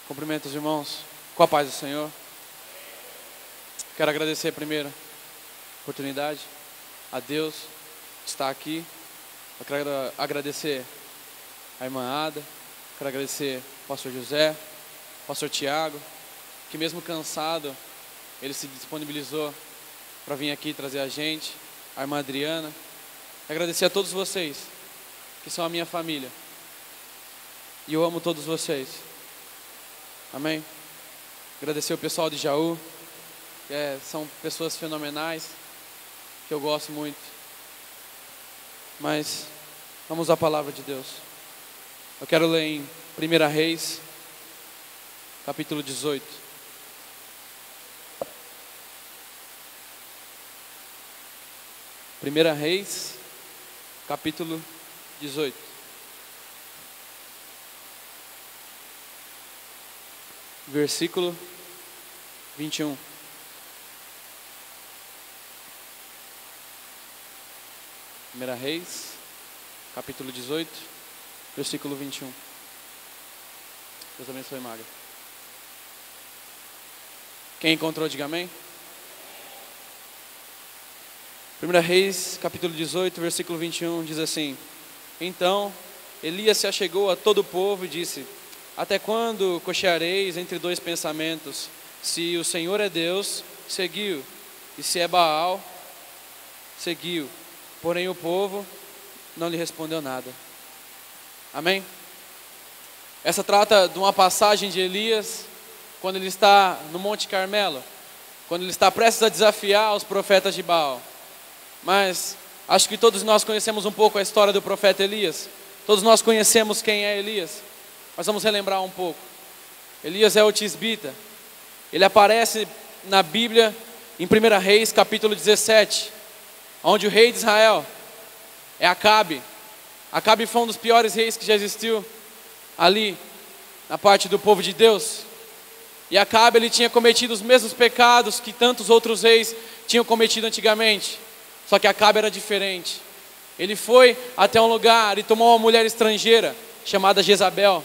Cumprimento os irmãos com a paz do Senhor. Quero agradecer primeiro a oportunidade a Deus de estar aqui. Eu quero agradecer a irmã Ada, quero agradecer o pastor José, o pastor Tiago, que mesmo cansado, ele se disponibilizou para vir aqui trazer a gente, a irmã Adriana. Agradecer a todos vocês, que são a minha família. E eu amo todos vocês. Amém? Agradecer o pessoal de Jaú, são pessoas fenomenais, que eu gosto muito. Mas vamos à palavra de Deus. Eu quero ler em 1 Reis, capítulo 18. Primeira Reis, capítulo 18. Versículo 21. Primeira Reis, capítulo 18, versículo 21. Deus abençoe, Maga. Quem encontrou, diga amém. 1 Reis, capítulo 18, versículo 21, diz assim: Então Elias se achegou a todo o povo e disse: Até quando cocheareis entre dois pensamentos? Se o Senhor é Deus, seguiu, e se é Baal, seguiu. Porém o povo não lhe respondeu nada. Amém? Essa trata de uma passagem de Elias, quando ele está no Monte Carmelo, quando ele está prestes a desafiar os profetas de Baal. Mas acho que todos nós conhecemos um pouco a história do profeta Elias. Todos nós conhecemos quem é Elias. Mas vamos relembrar um pouco. Elias é o tisbita. Ele aparece na Bíblia em 1 Reis, capítulo 17, onde o rei de Israel é Acabe. Acabe foi um dos piores reis que já existiu ali, na parte do povo de Deus. E Acabe, ele tinha cometido os mesmos pecados que tantos outros reis tinham cometido antigamente. Só que Acabe era diferente. Ele foi até um lugar e tomou uma mulher estrangeira, chamada Jezabel.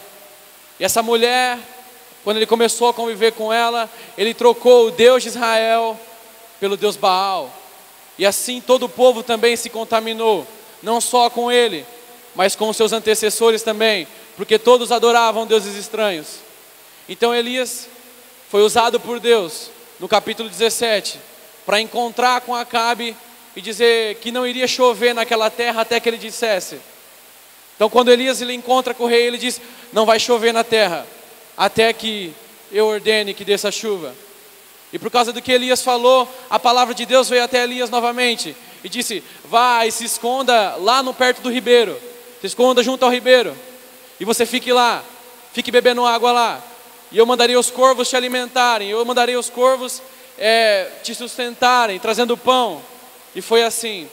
E essa mulher, quando ele começou a conviver com ela, ele trocou o Deus de Israel pelo Deus Baal. E assim todo o povo também se contaminou, não só com ele, mas com os seus antecessores também, porque todos adoravam deuses estranhos. Então Elias foi usado por Deus, no capítulo 17, para encontrar com Acabe e dizer que não iria chover naquela terra até que ele dissesse. Então quando Elias ele encontra com o rei, ele diz: não vai chover na terra, até que eu ordene que desça a chuva. E por causa do que Elias falou, a palavra de Deus veio até Elias novamente e disse: vai, se esconda lá no perto do ribeiro, se esconda junto ao ribeiro, e você fique lá, fique bebendo água lá, e eu mandarei os corvos te alimentarem, eu mandarei os corvos te sustentarem, trazendo pão. E foi assim.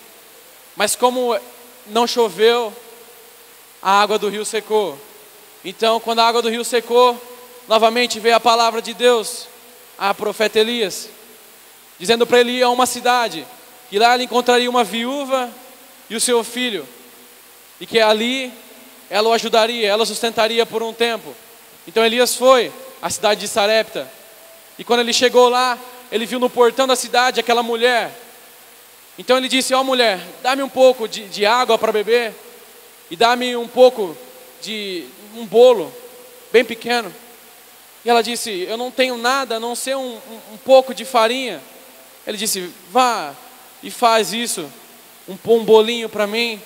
Mas como não choveu, a água do rio secou. Então quando a água do rio secou, novamente veio a palavra de Deus a profeta Elias, dizendo para ele ir a uma cidade, que lá ele encontraria uma viúva e o seu filho, e que ali ela o ajudaria, ela o sustentaria por um tempo. Então Elias foi à cidade de Sarepta, e quando ele chegou lá, ele viu no portão da cidade aquela mulher. Então ele disse: ó mulher, dá-me um pouco de água para beber, e dá-me um pouco de um bolo bem pequeno. E ela disse: eu não tenho nada a não ser um pouco de farinha. Ele disse: vá e faz isso, um bolinho para mim,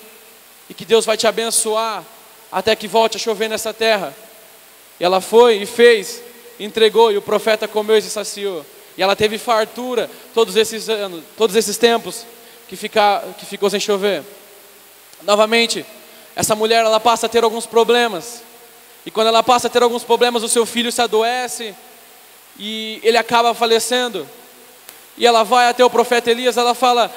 e que Deus vai te abençoar até que volte a chover nessa terra. E ela foi e fez, entregou, e o profeta comeu e se saciou. E ela teve fartura todos esses anos, todos esses tempos que ficou sem chover. Novamente, essa mulher ela passa a ter alguns problemas. E quando ela passa a ter alguns problemas, o seu filho se adoece e ele acaba falecendo. E ela vai até o profeta Elias, ela fala: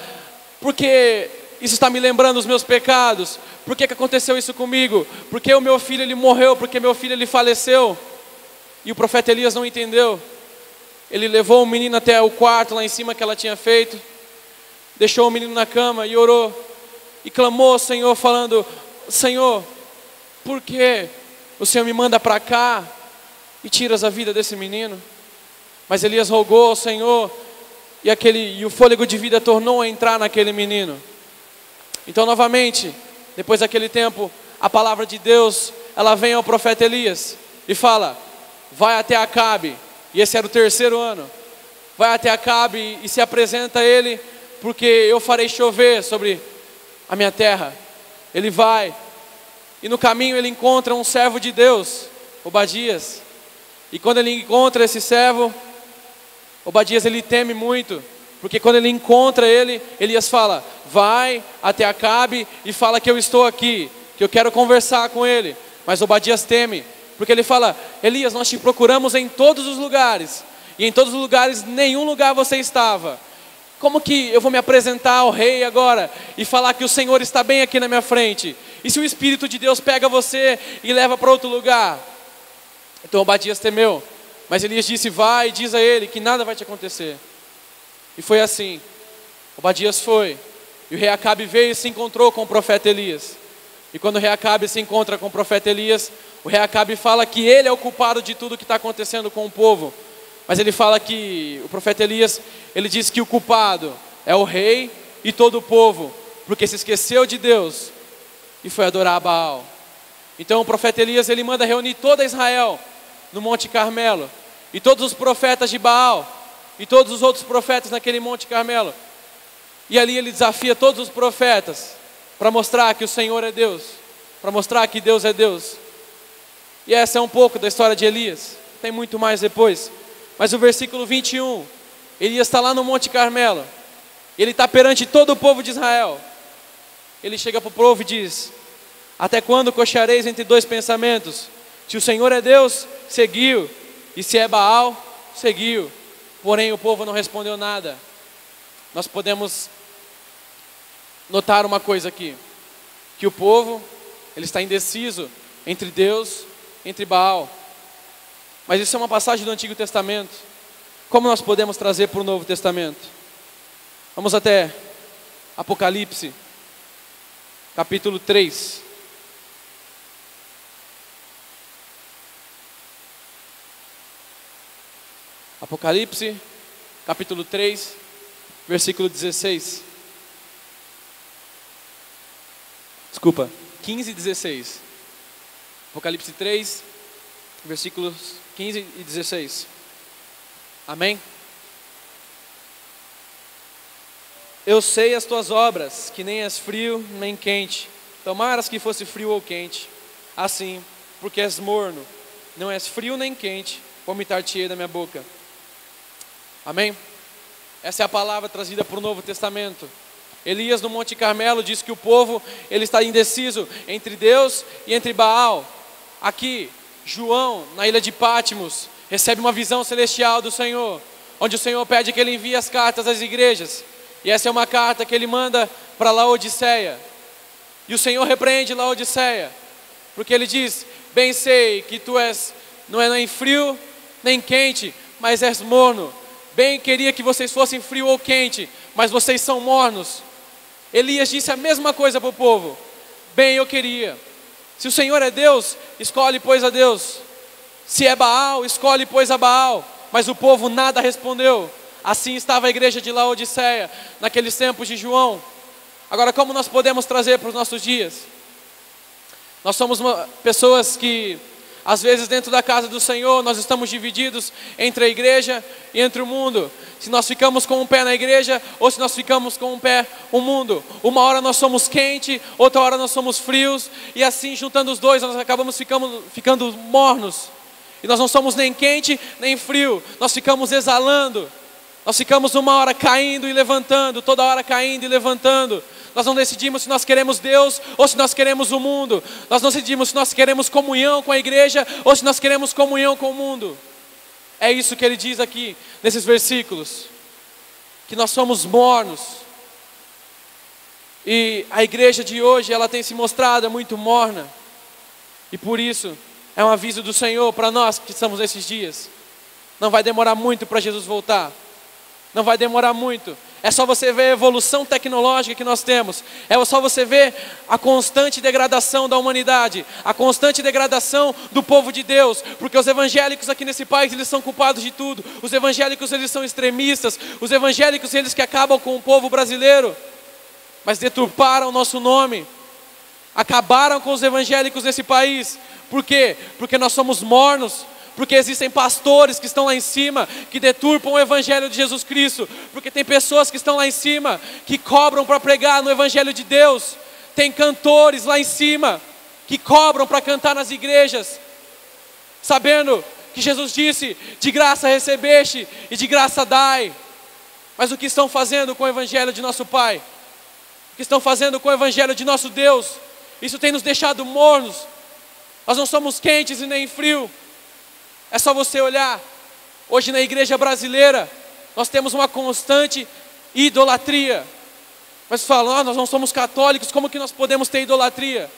por que isso está me lembrando os meus pecados? Por que aconteceu isso comigo? Porque o meu filho ele morreu, porque meu filho ele faleceu. E o profeta Elias não entendeu. Ele levou o menino até o quarto lá em cima que ela tinha feito, deixou o menino na cama e orou. E clamou ao Senhor falando: Senhor, por que o Senhor me manda para cá? e tiras a vida desse menino. Mas Elias rogou ao Senhor, e o fôlego de vida tornou a entrar naquele menino. Então novamente, depois daquele tempo, a palavra de Deus, ela vem ao profeta Elias e fala: vai até Acabe. E esse era o 3º ano. Vai até Acabe e se apresenta a ele, porque eu farei chover sobre a minha terra. Ele vai, e no caminho ele encontra um servo de Deus, Obadias. E quando ele encontra esse servo, Obadias, ele teme muito, porque quando ele encontra ele, Elias fala: vai até Acabe e fala que eu estou aqui, que eu quero conversar com ele. Mas Obadias teme, porque ele fala: Elias, nós te procuramos em todos os lugares, e em todos os lugares, nenhum lugar você estava. Como que eu vou me apresentar ao rei agora e falar que o Senhor está bem aqui na minha frente? E se o Espírito de Deus pega você e leva para outro lugar? Então Obadias temeu, mas Elias disse: vai e diz a ele que nada vai te acontecer. E foi assim. Obadias foi, e o rei Acabe veio e se encontrou com o profeta Elias. E quando o rei Acabe se encontra com o profeta Elias, o rei Acabe fala que ele é o culpado de tudo que está acontecendo com o povo. Mas ele fala que o profeta Elias, ele diz que o culpado é o rei e todo o povo, porque se esqueceu de Deus e foi adorar a Baal. Então o profeta Elias, ele manda reunir toda Israel no Monte Carmelo, e todos os profetas de Baal, e todos os outros profetas naquele Monte Carmelo. E ali ele desafia todos os profetas, para mostrar que o Senhor é Deus, para mostrar que Deus é Deus. E essa é um pouco da história de Elias, tem muito mais depois. Mas o versículo 21, Elias está lá no Monte Carmelo, ele está perante todo o povo de Israel. Ele chega para o povo e diz: até quando cocheareis entre dois pensamentos? Se o Senhor é Deus, seguiu, e se é Baal, seguiu. Porém o povo não respondeu nada. Nós podemos notar uma coisa aqui, que o povo, ele está indeciso entre Deus, entre Baal. Mas isso é uma passagem do Antigo Testamento. Como nós podemos trazer para o Novo Testamento? Vamos até Apocalipse, capítulo 3. Apocalipse, capítulo 3, versículo 16. Desculpa, 15 e 16. Apocalipse 3, versículos 15 e 16. Amém? Eu sei as tuas obras, que nem és frio nem quente. Tomaras que fosse frio ou quente. Assim, porque és morno, não és frio nem quente, vomitar-te-ei da minha boca. Amém? Essa é a palavra trazida para o Novo Testamento. Elias no Monte Carmelo diz que o povo, ele está indeciso entre Deus e entre Baal. Aqui, João, na ilha de Patmos, recebe uma visão celestial do Senhor, onde o Senhor pede que ele envie as cartas às igrejas. E essa é uma carta que ele manda para Laodiceia. E o Senhor repreende Laodiceia, porque ele diz: bem sei que tu não é nem frio nem quente, mas és morno. Bem queria que vocês fossem frio ou quente, mas vocês são mornos. Elias disse a mesma coisa para o povo: bem eu queria. Se o Senhor é Deus, escolhe pois a Deus. Se é Baal, escolhe pois a Baal. Mas o povo nada respondeu. Assim estava a igreja de Laodiceia, naqueles tempos de João. Agora, como nós podemos trazer para os nossos dias? Nós somos pessoas que, às vezes dentro da casa do Senhor, nós estamos divididos entre a igreja e entre o mundo. Se nós ficamos com um pé na igreja ou se nós ficamos com um pé no mundo. Uma hora nós somos quente, outra hora nós somos frios. E assim, juntando os dois, nós acabamos ficando mornos. E nós não somos nem quente nem frio. Nós ficamos exalando. Nós ficamos uma hora caindo e levantando, toda hora caindo e levantando. Nós não decidimos se nós queremos Deus ou se nós queremos o mundo. Nós não decidimos se nós queremos comunhão com a igreja ou se nós queremos comunhão com o mundo. É isso que ele diz aqui, nesses versículos. Que nós somos mornos. E a igreja de hoje, ela tem se mostrado muito morna. E por isso, é um aviso do Senhor para nós que estamos nesses dias. Não vai demorar muito para Jesus voltar. Não vai demorar muito. É só você ver a evolução tecnológica que nós temos. É só você ver a constante degradação da humanidade, a constante degradação do povo de Deus, porque os evangélicos aqui nesse país, eles são culpados de tudo. Os evangélicos, eles são extremistas. Os evangélicos, eles que acabam com o povo brasileiro, mas deturparam o nosso nome, acabaram com os evangélicos nesse país. Por quê? Porque nós somos mornos. Porque existem pastores que estão lá em cima, que deturpam o evangelho de Jesus Cristo. Porque tem pessoas que estão lá em cima, que cobram para pregar no evangelho de Deus. Tem cantores lá em cima, que cobram para cantar nas igrejas, sabendo que Jesus disse: de graça recebeste e de graça dai. Mas o que estão fazendo com o evangelho de nosso Pai? O que estão fazendo com o evangelho de nosso Deus? Isso tem nos deixado mornos. Nós não somos quentes e nem frio. É só você olhar. Hoje na igreja brasileira, nós temos uma constante idolatria. Mas falam: nós não somos católicos, como que nós podemos ter idolatria?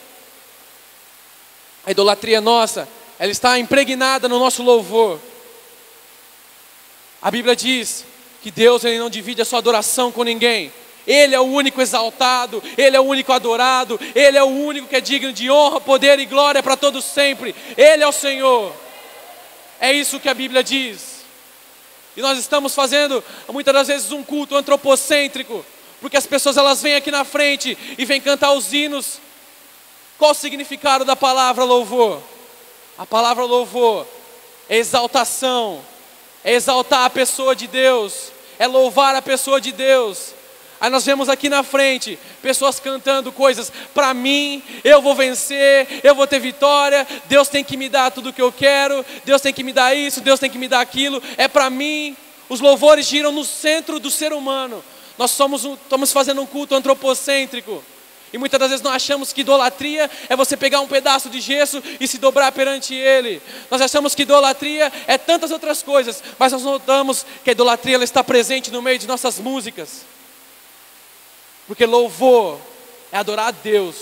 A idolatria nossa, ela está impregnada no nosso louvor. A Bíblia diz que Deus, ele não divide a sua adoração com ninguém. Ele é o único exaltado, Ele é o único adorado, Ele é o único que é digno de honra, poder e glória para todos sempre. Ele é o Senhor. É isso que a Bíblia diz. E nós estamos fazendo muitas das vezes um culto antropocêntrico, porque as pessoas, elas vêm aqui na frente e vêm cantar os hinos. Qual o significado da palavra louvor? A palavra louvor é exaltação, é exaltar a pessoa de Deus, é louvar a pessoa de Deus. Aí nós vemos aqui na frente pessoas cantando coisas: para mim, eu vou vencer, eu vou ter vitória, Deus tem que me dar tudo o que eu quero, Deus tem que me dar isso, Deus tem que me dar aquilo, é para mim. Os louvores giram no centro do ser humano. Nós estamos fazendo um culto antropocêntrico. E muitas das vezes nós achamos que idolatria é você pegar um pedaço de gesso e se dobrar perante Ele. Nós achamos que idolatria é tantas outras coisas, mas nós notamos que a idolatria, ela está presente no meio de nossas músicas. Porque louvor é adorar a Deus.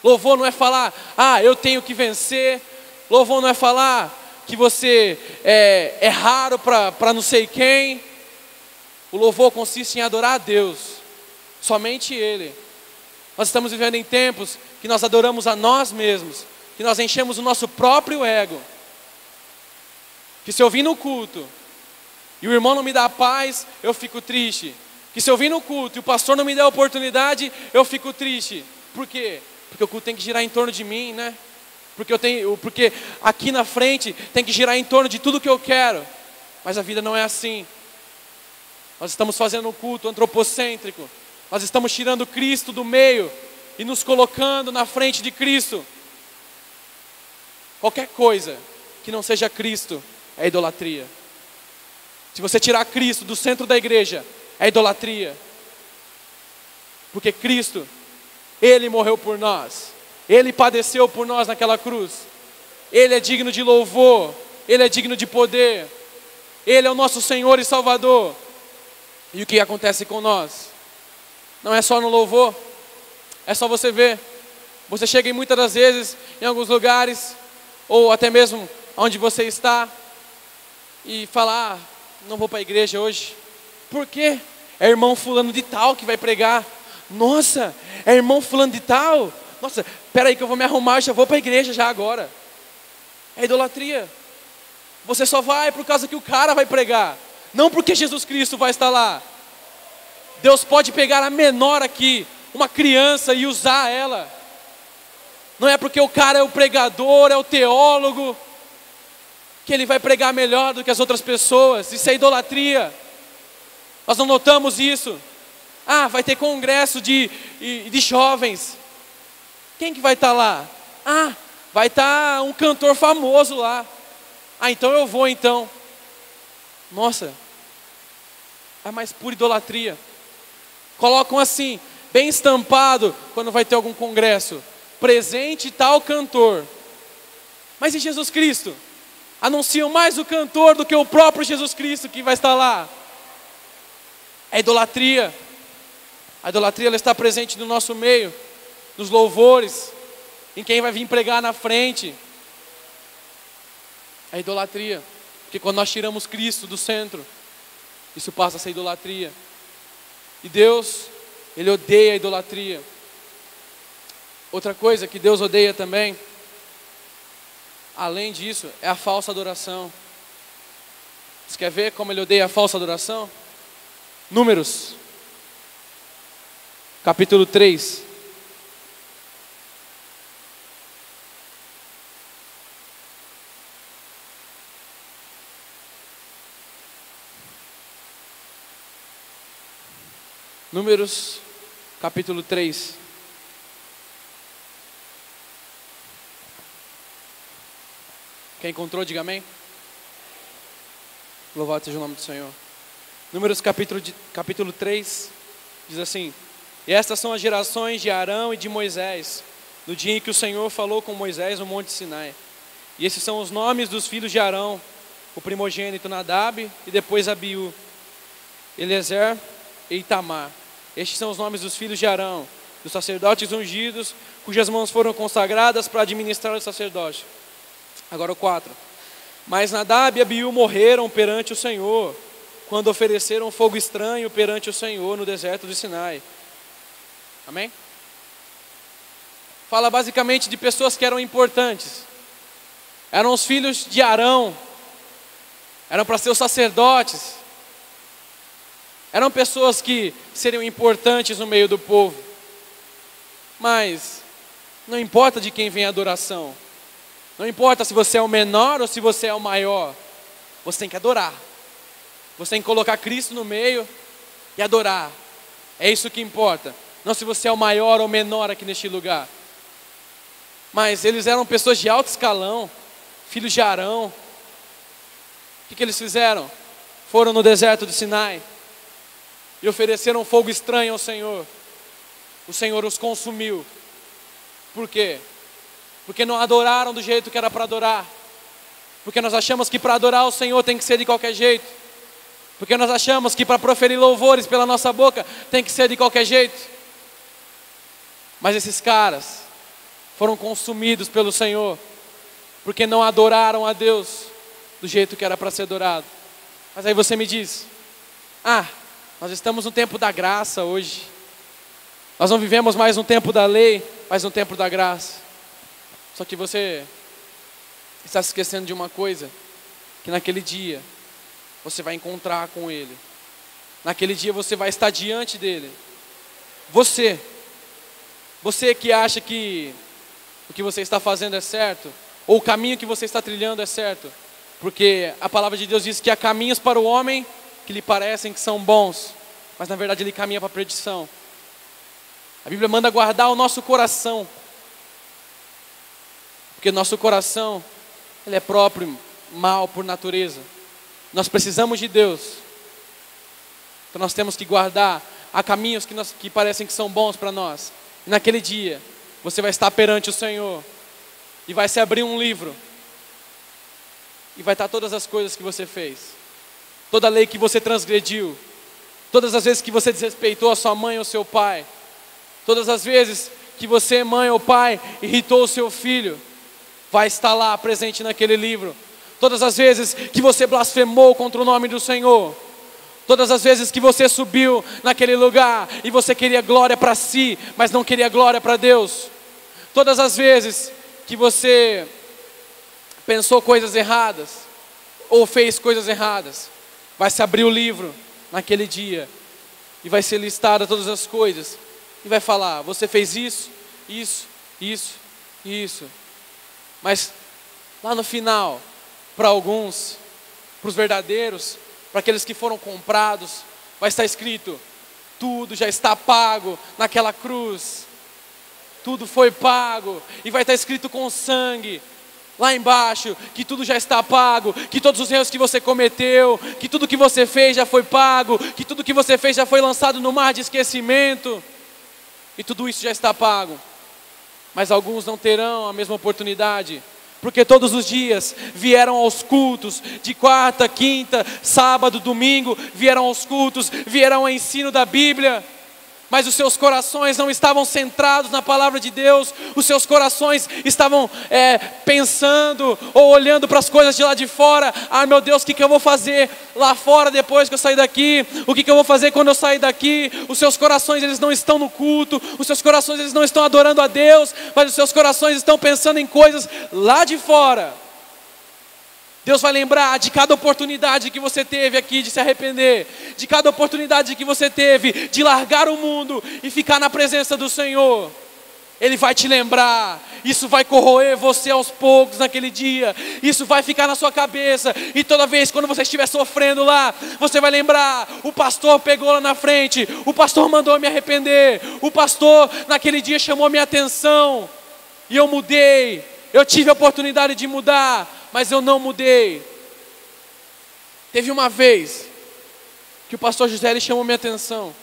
Louvor não é falar: eu tenho que vencer. Louvor não é falar que você é raro para não sei quem. O louvor consiste em adorar a Deus, somente Ele. Nós estamos vivendo em tempos que nós adoramos a nós mesmos, que nós enchemos o nosso próprio ego. Que se eu vim no culto e o irmão não me dá paz, eu fico triste. Que se eu vim no culto e o pastor não me der a oportunidade, eu fico triste. Por quê? Porque o culto tem que girar em torno de mim, né? Porque aqui na frente tem que girar em torno de tudo que eu quero. Mas a vida não é assim. Nós estamos fazendo um culto antropocêntrico. Nós estamos tirando Cristo do meio e nos colocando na frente de Cristo. Qualquer coisa que não seja Cristo é idolatria. Se você tirar Cristo do centro da igreja, é idolatria. Porque Cristo, Ele morreu por nós. Ele padeceu por nós naquela cruz. Ele é digno de louvor. Ele é digno de poder. Ele é o nosso Senhor e Salvador. E o que acontece com nós? Não é só no louvor. É só você ver. Você chega em muitas das vezes em alguns lugares, ou até mesmo onde você está, e fala: não vou para a igreja hoje. Por quê? É irmão fulano de tal que vai pregar. Nossa, é irmão fulano de tal? Nossa, espera aí que eu vou me arrumar, já vou para a igreja já agora. É idolatria. Você só vai por causa que o cara vai pregar, não porque Jesus Cristo vai estar lá. Deus pode pegar a menor aqui, uma criança, e usar ela. Não é porque o cara é o pregador, é o teólogo, que ele vai pregar melhor do que as outras pessoas. Isso é idolatria. Nós não notamos isso. Vai ter congresso de jovens. Quem que vai estar lá? Vai estar um cantor famoso lá. Então eu vou então. Nossa, é mais pura idolatria. Colocam assim, bem estampado, quando vai ter algum congresso: presente tal cantor. Mas e Jesus Cristo? Anunciam mais o cantor do que o próprio Jesus Cristo que vai estar lá. É idolatria. A idolatria, ela está presente no nosso meio, nos louvores, em quem vai vir pregar na frente. É idolatria. Porque quando nós tiramos Cristo do centro, isso passa a ser idolatria. E Deus, Ele odeia a idolatria. Outra coisa que Deus odeia também, além disso, é a falsa adoração. Você quer ver como Ele odeia a falsa adoração? Números, capítulo 3. Números, capítulo 3. Quem encontrou, diga amém. Louvado seja o nome do Senhor. Números, capítulo 3, diz assim: E estas são as gerações de Arão e de Moisés, no dia em que o Senhor falou com Moisés no monte Sinai. E esses são os nomes dos filhos de Arão: o primogênito Nadab, e depois Abiú, Eleazar e Itamar. Estes são os nomes dos filhos de Arão, dos sacerdotes ungidos, cujas mãos foram consagradas para administrar o sacerdócio. Agora o 4. Mas Nadab e Abiú morreram perante o Senhor, quando ofereceram fogo estranho perante o Senhor no deserto de Sinai. Amém? Fala basicamente de pessoas que eram importantes. Eram os filhos de Arão. Eram para ser os sacerdotes. Eram pessoas que seriam importantes no meio do povo. Mas não importa de quem vem a adoração. Não importa se você é o menor ou se você é o maior. Você tem que adorar. Você tem que colocar Cristo no meio e adorar. É isso que importa. Não se você é o maior ou menor aqui neste lugar. Mas eles eram pessoas de alto escalão, filhos de Arão. O que eles fizeram? Foram no deserto de Sinai e ofereceram fogo estranho ao Senhor. O Senhor os consumiu. Por quê? Porque não adoraram do jeito que era para adorar. Porque nós achamos que para adorar o Senhor tem que ser de qualquer jeito. Porque nós achamos que para proferir louvores pela nossa boca tem que ser de qualquer jeito. Mas esses caras foram consumidos pelo Senhor, porque não adoraram a Deus do jeito que era para ser adorado. Mas aí você me diz: nós estamos no tempo da graça hoje. Nós não vivemos mais no tempo da lei, mas no tempo da graça. Só que você está se esquecendo de uma coisa, que naquele dia você vai encontrar com Ele. Naquele dia você vai estar diante dEle. Você que acha que o que você está fazendo é certo, ou o caminho que você está trilhando é certo, porque a palavra de Deus diz que há caminhos para o homem que lhe parecem que são bons, mas na verdade ele caminha para a perdição. A Bíblia manda guardar o nosso coração, porque nosso coração, ele é próprio mal por natureza. Nós precisamos de Deus. Então nós temos que guardar. Há caminhos que parecem que são bons para nós. E naquele dia, você vai estar perante o Senhor. E vai se abrir um livro. E vai estar todas as coisas que você fez. Toda a lei que você transgrediu. Todas as vezes que você desrespeitou a sua mãe ou seu pai. Todas as vezes que você, mãe ou pai, irritou o seu filho. Vai estar lá presente naquele livro. Todas as vezes que você blasfemou contra o nome do Senhor. Todas as vezes que você subiu naquele lugar e você queria glória para si, mas não queria glória para Deus. Todas as vezes que você pensou coisas erradas ou fez coisas erradas, vai se abrir o livro naquele dia e vai ser listada todas as coisas e vai falar: você fez isso, isso, isso e isso. Mas lá no final, para alguns, para os verdadeiros, para aqueles que foram comprados, vai estar escrito: tudo já está pago naquela cruz. Tudo foi pago. E vai estar escrito com sangue lá embaixo que tudo já está pago, que todos os erros que você cometeu, que tudo que você fez já foi pago, que tudo que você fez já foi lançado no mar de esquecimento. E tudo isso já está pago. Mas alguns não terão a mesma oportunidade, porque todos os dias vieram aos cultos, de quarta, quinta, sábado, domingo, vieram aos cultos, vieram ao ensino da Bíblia, mas os seus corações não estavam centrados na palavra de Deus, os seus corações estavam pensando ou olhando para as coisas de lá de fora. Ah, meu Deus, o que eu vou fazer lá fora depois que eu sair daqui? O que eu vou fazer quando eu sair daqui? Os seus corações, eles não estão no culto, os seus corações, eles não estão adorando a Deus, mas os seus corações estão pensando em coisas lá de fora. Deus vai lembrar de cada oportunidade que você teve aqui de se arrepender, de cada oportunidade que você teve de largar o mundo e ficar na presença do Senhor. Ele vai te lembrar, isso vai corroer você aos poucos naquele dia, isso vai ficar na sua cabeça, e toda vez quando você estiver sofrendo lá, você vai lembrar, o pastor pegou lá na frente, o pastor mandou me arrepender, o pastor naquele dia chamou minha atenção, e eu mudei, eu tive a oportunidade de mudar, mas eu não mudei. Teve uma vez que o pastor José, ele chamou minha atenção.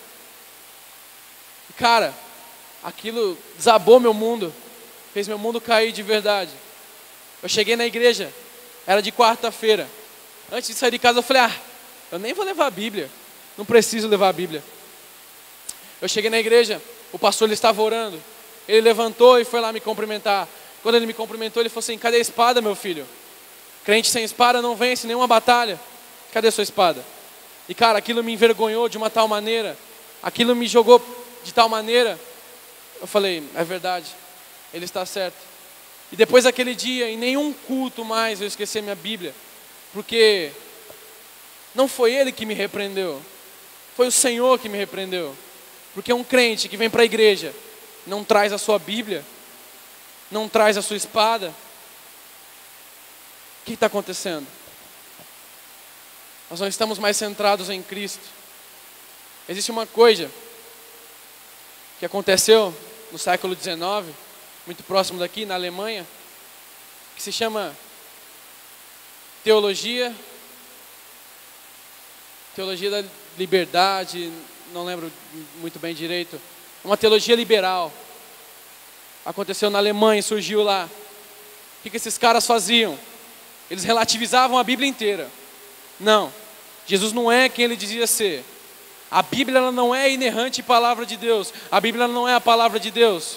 Cara, aquilo desabou meu mundo, fez meu mundo cair de verdade. Eu cheguei na igreja, era de quarta-feira. Antes de sair de casa eu falei, eu nem vou levar a Bíblia, não preciso levar a Bíblia. Eu cheguei na igreja, o pastor, ele estava orando. Ele levantou e foi lá me cumprimentar. Quando ele me cumprimentou, ele falou assim, cadê a espada, meu filho? Crente sem espada não vence nenhuma batalha. Cadê a sua espada? E cara, aquilo me envergonhou de uma tal maneira, aquilo me jogou de tal maneira. Eu falei, é verdade, ele está certo. E depois daquele dia, em nenhum culto mais eu esqueci a minha Bíblia, porque não foi ele que me repreendeu, foi o Senhor que me repreendeu. Porque um crente que vem para a igreja, não traz a sua Bíblia, não traz a sua espada, o que está acontecendo? Nós não estamos mais centrados em Cristo. Existe uma coisa que aconteceu no século XIX, muito próximo daqui, na Alemanha, que se chama teologia da liberdade, não lembro muito bem direito, uma teologia liberal. Aconteceu na Alemanha, surgiu lá. O que esses caras faziam? Eles relativizavam a Bíblia inteira. Não, Jesus não é quem ele dizia ser. A Bíblia, ela não é inerrante palavra de Deus. A Bíblia não é a palavra de Deus.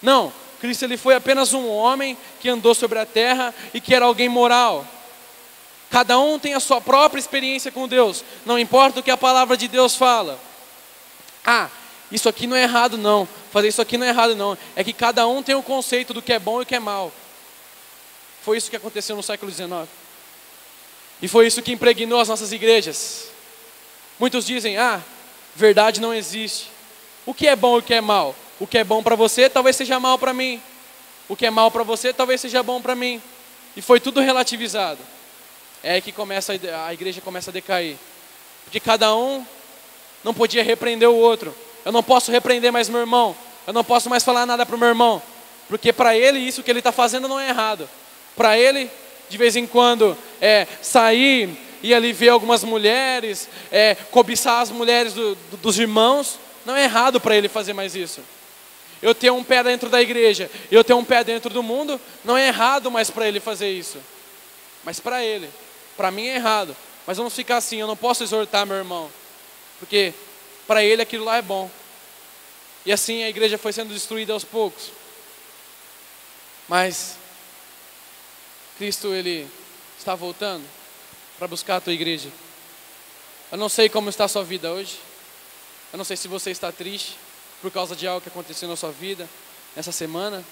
Não, Cristo, ele foi apenas um homem que andou sobre a terra e que era alguém moral. Cada um tem a sua própria experiência com Deus. Não importa o que a palavra de Deus fala. Isso aqui não é errado não. Fazer isso aqui não é errado não. É que cada um tem um conceito do que é bom e o que é mal. Foi isso que aconteceu no século XIX. E foi isso que impregnou as nossas igrejas. Muitos dizem, verdade não existe. O que é bom e o que é mal? O que é bom para você talvez seja mal para mim. O que é mal para você talvez seja bom para mim. E foi tudo relativizado. É aí que a igreja começa a decair. Porque cada um não podia repreender o outro. Eu não posso repreender mais meu irmão. Eu não posso mais falar nada para o meu irmão. Porque para ele isso que ele está fazendo não é errado. Para ele, de vez em quando, sair e ali ver algumas mulheres, cobiçar as mulheres dos irmãos, não é errado para ele fazer mais isso. Eu ter um pé dentro da igreja, eu ter um pé dentro do mundo, não é errado mais para ele fazer isso. Mas para ele, para mim é errado. Mas vamos ficar assim, eu não posso exortar meu irmão, porque para ele aquilo lá é bom. E assim a igreja foi sendo destruída aos poucos. Mas Cristo, ele está voltando para buscar a tua igreja. Eu não sei como está a sua vida hoje. Eu não sei se você está triste por causa de algo que aconteceu na sua vida nessa semana,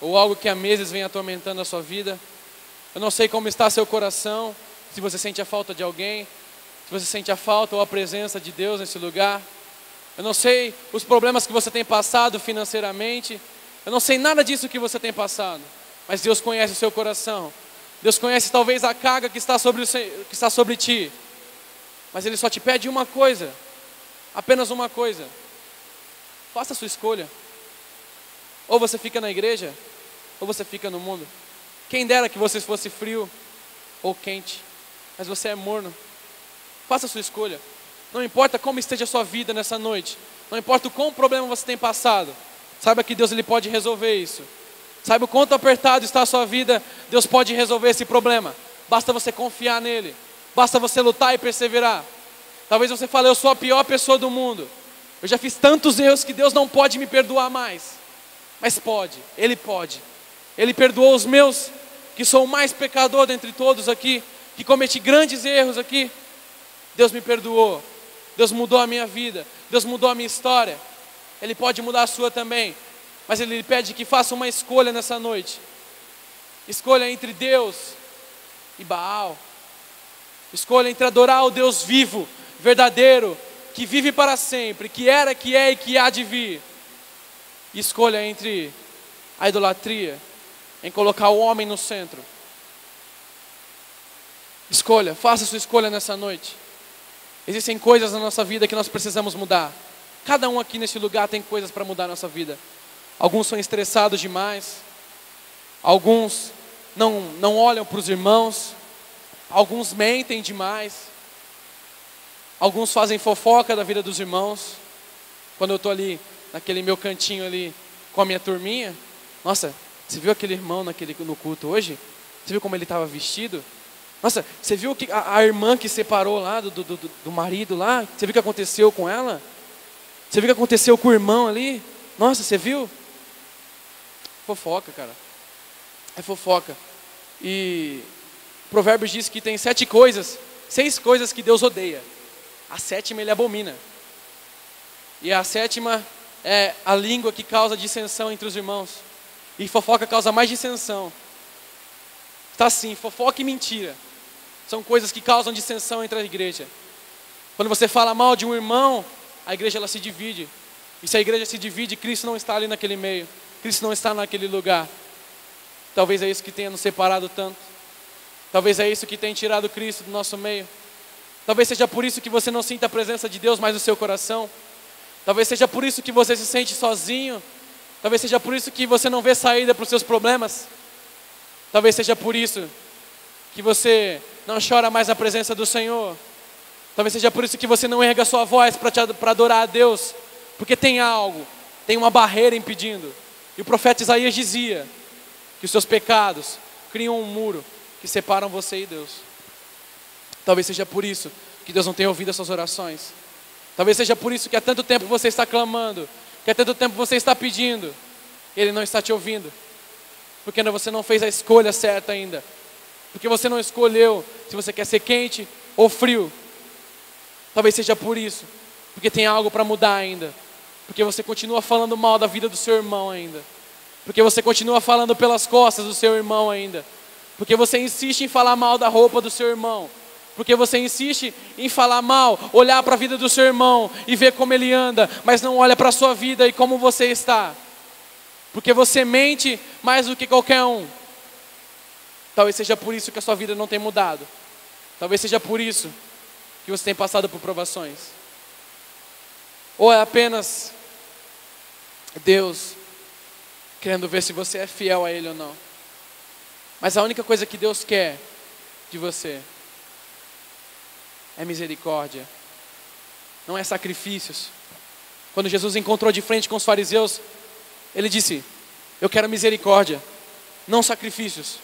ou algo que há meses vem atormentando a sua vida. Eu não sei como está seu coração, se você sente a falta de alguém, se você sente a falta ou a presença de Deus nesse lugar. Eu não sei os problemas que você tem passado financeiramente. Eu não sei nada disso que você tem passado. Mas Deus conhece o seu coração. Deus conhece talvez a carga que está sobre ti. Mas Ele só te pede uma coisa. Apenas uma coisa. Faça a sua escolha. Ou você fica na igreja, ou você fica no mundo. Quem dera que você fosse frio ou quente, mas você é morno. Faça a sua escolha. Não importa como esteja a sua vida nessa noite, não importa o quão problema você tem passado, saiba que Deus, ele pode resolver isso. Saiba o quanto apertado está a sua vida, Deus pode resolver esse problema. Basta você confiar nele, basta você lutar e perseverar. Talvez você fale, eu sou a pior pessoa do mundo. Eu já fiz tantos erros que Deus não pode me perdoar mais. Mas pode, Ele pode. Ele perdoou os meus, que sou o mais pecador dentre todos aqui, que cometi grandes erros aqui. Deus me perdoou. Deus mudou a minha vida. Deus mudou a minha história. Ele pode mudar a sua também. Mas Ele lhe pede que faça uma escolha nessa noite. Escolha entre Deus e Baal. Escolha entre adorar o Deus vivo, verdadeiro, que vive para sempre, que era, que é e que há de vir. E escolha entre a idolatria, em colocar o homem no centro. Escolha, faça a sua escolha nessa noite. Existem coisas na nossa vida que nós precisamos mudar. Cada um aqui nesse lugar tem coisas para mudar a nossa vida. Alguns são estressados demais. Alguns não olham para os irmãos. Alguns mentem demais. Alguns fazem fofoca da vida dos irmãos. Quando eu estou ali, naquele meu cantinho ali, com a minha turminha. Nossa, você viu aquele irmão no culto hoje? Você viu como ele estava vestido? Nossa, você viu que a irmã que separou lá do marido lá? Você viu o que aconteceu com ela? Você viu o que aconteceu com o irmão ali? Nossa, você viu? Fofoca, cara. É fofoca. E Provérbios diz que tem 6 coisas que Deus odeia. A 7ª Ele abomina. E a 7ª é a língua que causa dissensão entre os irmãos. E fofoca causa mais dissensão. Está assim, fofoca e mentira. São coisas que causam dissensão entre a igreja. Quando você fala mal de um irmão, a igreja ela se divide. E se a igreja se divide, Cristo não está ali naquele meio. Cristo não está naquele lugar. Talvez é isso que tenha nos separado tanto. Talvez é isso que tenha tirado Cristo do nosso meio. Talvez seja por isso que você não sinta a presença de Deus mais no seu coração. Talvez seja por isso que você se sente sozinho. Talvez seja por isso que você não vê saída para os seus problemas. Talvez seja por isso que você não chora mais a presença do Senhor. Talvez seja por isso que você não erga a sua voz para adorar a Deus. Porque tem algo, tem uma barreira impedindo. E o profeta Isaías dizia que os seus pecados criam um muro que separam você e Deus. Talvez seja por isso que Deus não tenha ouvido as suas orações. Talvez seja por isso que há tanto tempo você está clamando, que há tanto tempo você está pedindo, e Ele não está te ouvindo. Porque você não fez a escolha certa ainda. Porque você não escolheu se você quer ser quente ou frio. Talvez seja por isso. Porque tem algo para mudar ainda. Porque você continua falando mal da vida do seu irmão ainda. Porque você continua falando pelas costas do seu irmão ainda. Porque você insiste em falar mal da roupa do seu irmão. Porque você insiste em falar mal, olhar para a vida do seu irmão e ver como ele anda, mas não olha para a sua vida e como você está. Porque você mente mais do que qualquer um. Talvez seja por isso que a sua vida não tem mudado. Talvez seja por isso que você tem passado por provações. Ou é apenas Deus querendo ver se você é fiel a Ele ou não. Mas a única coisa que Deus quer de você é misericórdia. Não é sacrifícios. Quando Jesus encontrou de frente com os fariseus, Ele disse: eu quero misericórdia, não sacrifícios.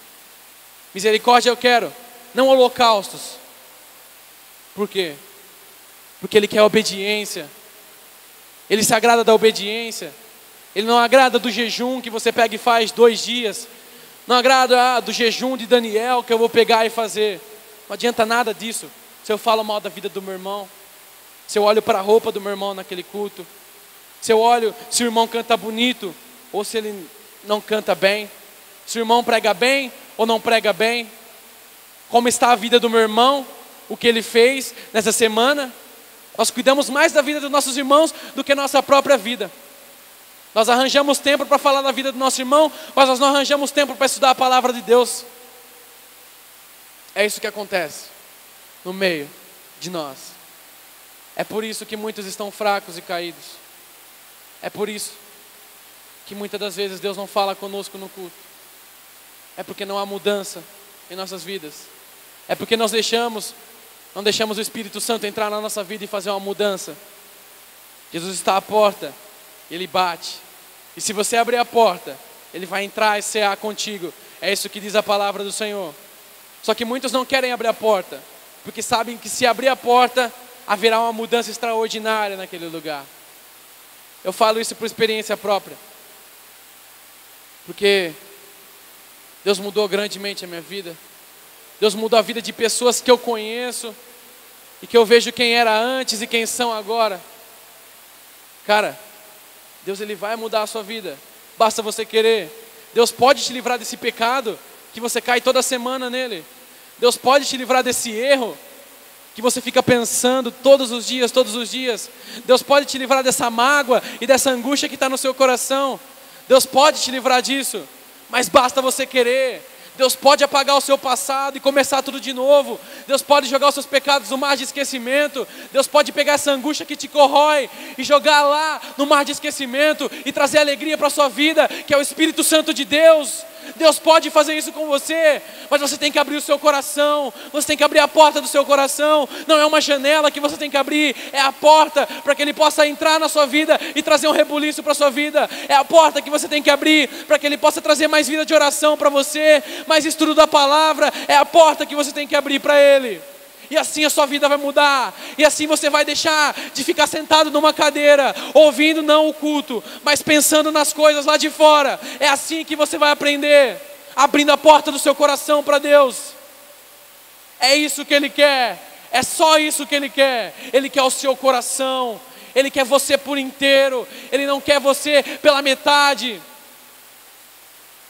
Misericórdia eu quero, não holocaustos. Por quê? Porque Ele quer obediência. Ele se agrada da obediência. Ele não agrada do jejum que você pega e faz 2 dias. Não agrada do jejum de Daniel que eu vou pegar e fazer. Não adianta nada disso. Se eu falo mal da vida do meu irmão, se eu olho para a roupa do meu irmão naquele culto, se eu olho se o irmão canta bonito ou se ele não canta bem, se o irmão prega bem ou não prega bem, como está a vida do meu irmão, o que ele fez nessa semana. Nós cuidamos mais da vida dos nossos irmãos do que a nossa própria vida. Nós arranjamos tempo para falar da vida do nosso irmão, mas nós não arranjamos tempo para estudar a palavra de Deus. É isso que acontece no meio de nós. É por isso que muitos estão fracos e caídos. É por isso que muitas das vezes Deus não fala conosco no culto. É porque não há mudança em nossas vidas. É porque não deixamos o Espírito Santo entrar na nossa vida e fazer uma mudança. Jesus está à porta, Ele bate. E se você abrir a porta, Ele vai entrar e cear contigo. É isso que diz a palavra do Senhor. Só que muitos não querem abrir a porta, porque sabem que se abrir a porta, haverá uma mudança extraordinária naquele lugar. Eu falo isso por experiência própria. Porque Deus mudou grandemente a minha vida. Deus mudou a vida de pessoas que eu conheço e que eu vejo quem era antes e quem são agora. Cara, Deus ele vai mudar a sua vida. Basta você querer. Deus pode te livrar desse pecado que você cai toda semana nele. Deus pode te livrar desse erro que você fica pensando todos os dias, todos os dias. Deus pode te livrar dessa mágoa e dessa angústia que está no seu coração. Deus pode te livrar disso, mas basta você querer. Deus pode apagar o seu passado e começar tudo de novo. Deus pode jogar os seus pecados no mar de esquecimento. Deus pode pegar essa angústia que te corrói e jogar lá no mar de esquecimento e trazer alegria para a sua vida, que é o Espírito Santo de Deus. Deus pode fazer isso com você, mas você tem que abrir o seu coração, você tem que abrir a porta do seu coração. Não é uma janela que você tem que abrir, é a porta para que Ele possa entrar na sua vida e trazer um rebuliço para a sua vida. É a porta que você tem que abrir para que Ele possa trazer mais vida de oração para você, mais estudo da palavra. É a porta que você tem que abrir para Ele. E assim a sua vida vai mudar. E assim você vai deixar de ficar sentado numa cadeira, ouvindo não o culto, mas pensando nas coisas lá de fora. É assim que você vai aprender, abrindo a porta do seu coração para Deus. É isso que Ele quer. É só isso que Ele quer. Ele quer o seu coração. Ele quer você por inteiro. Ele não quer você pela metade.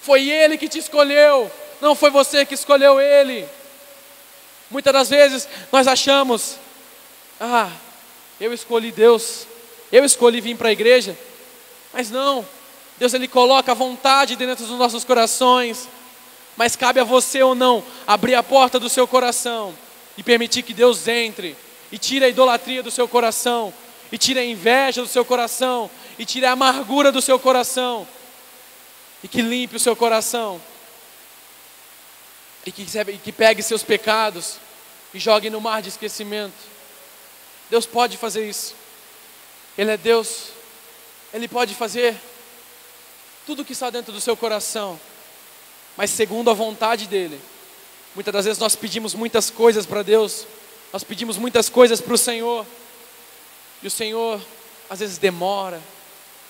Foi Ele que te escolheu, não foi você que escolheu Ele. Muitas das vezes nós achamos, eu escolhi Deus, eu escolhi vir para a igreja. Mas não, Deus ele coloca a vontade dentro dos nossos corações. Mas cabe a você ou não abrir a porta do seu coração e permitir que Deus entre e tire a idolatria do seu coração, e tire a inveja do seu coração, e tire a amargura do seu coração, e que limpe o seu coração. E que pegue seus pecados e jogue no mar de esquecimento. Deus pode fazer isso. Ele é Deus. Ele pode fazer tudo o que está dentro do seu coração, mas segundo a vontade dEle. Muitas das vezes nós pedimos muitas coisas para Deus, nós pedimos muitas coisas para o Senhor, e o Senhor às vezes demora.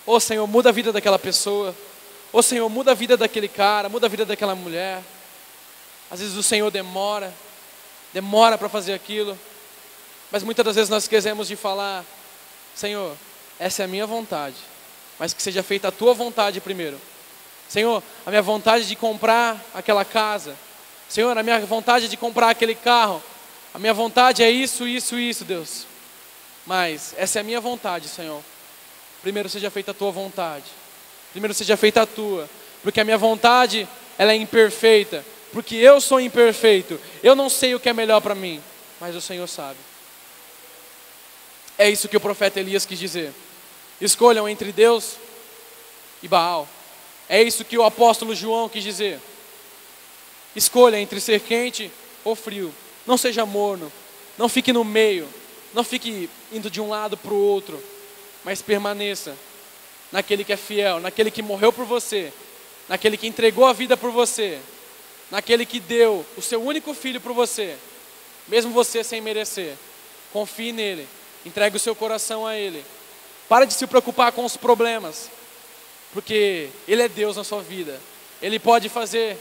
Ô Senhor, muda a vida daquela pessoa. Ô Senhor, muda a vida daquele cara, muda a vida daquela mulher. Às vezes o Senhor demora para fazer aquilo, mas muitas das vezes nós esquecemos de falar: Senhor, essa é a minha vontade, mas que seja feita a tua vontade primeiro. Senhor, a minha vontade de comprar aquela casa, Senhor, a minha vontade de comprar aquele carro, a minha vontade é isso, Deus, mas essa é a minha vontade, Senhor. Primeiro seja feita a tua vontade, primeiro seja feita a tua, porque a minha vontade ela é imperfeita, porque eu sou imperfeito, eu não sei o que é melhor para mim, mas o Senhor sabe. É isso que o profeta Elias quis dizer: escolham entre Deus e Baal. É isso que o apóstolo João quis dizer: escolha entre ser quente ou frio. Não seja morno, não fique no meio, não fique indo de um lado para o outro, mas permaneça naquele que é fiel, naquele que morreu por você, naquele que entregou a vida por você, naquele que deu o seu único filho por você, mesmo você sem merecer. Confie nele, entregue o seu coração a Ele. Para de se preocupar com os problemas, porque Ele é Deus na sua vida. Ele pode fazer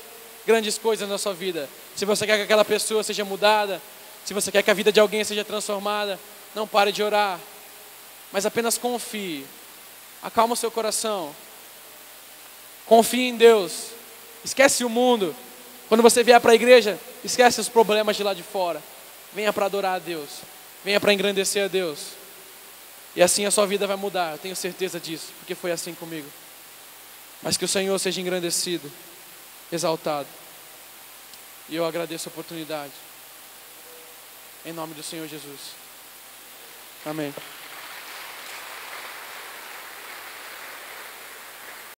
grandes coisas na sua vida. Se você quer que aquela pessoa seja mudada, se você quer que a vida de alguém seja transformada, não pare de orar, mas apenas confie. Acalma o seu coração, confie em Deus, esquece o mundo. Quando você vier para a igreja, esquece os problemas de lá de fora. Venha para adorar a Deus, venha para engrandecer a Deus, e assim a sua vida vai mudar. Eu tenho certeza disso, porque foi assim comigo. Mas que o Senhor seja engrandecido, exaltado, e eu agradeço a oportunidade, em nome do Senhor Jesus, amém.